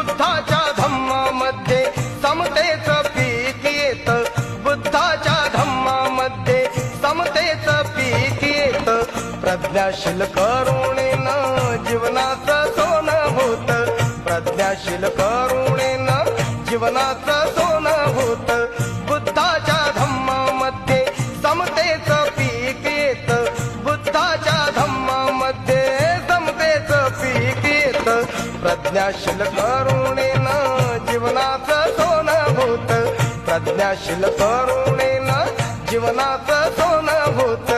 बुद्धाच्या धम्मामध्ये समतेचं पीक येत, बुद्धाच्या धम्मामध्ये समतेचं पीक येत. प्रज्ञाशील करुणेनं जीवनाचं सोनं होत, प्रज्ञाशील करुणेनं जीवनाचं सोनं होत. बुद्धाच्या धम्मामध्ये समतेचं पीक येत, बुद्धाच्या धम्मामध्ये समतेचं पीक येत. प्रज्ञाशील करुणेनं जीवनाचं सोनं होत, प्रज्ञाशील करुणेनं जीवनाचं सोनं होत.